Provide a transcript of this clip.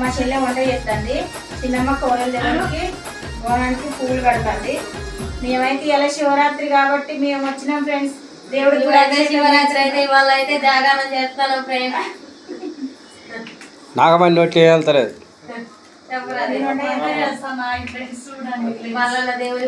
మా చెల్లె వంట చేస్తుంది, చిన్నమ్మ కోడలు దగ్గరికి గోనానికి పూలు కడుతుంది. మేమైతే ఇలా శివరాత్రి కాబట్టి మేము వచ్చినాం ఫ్రెండ్స్. దేవుడికి కూడా శివరాత్రి అయితే ఇవాళ అయితే జాగారం చేస్తాను ఫ్రెండ్స్. నాగమని నోట్లు వెళ్తలేదు చెప్పరా దేవుడి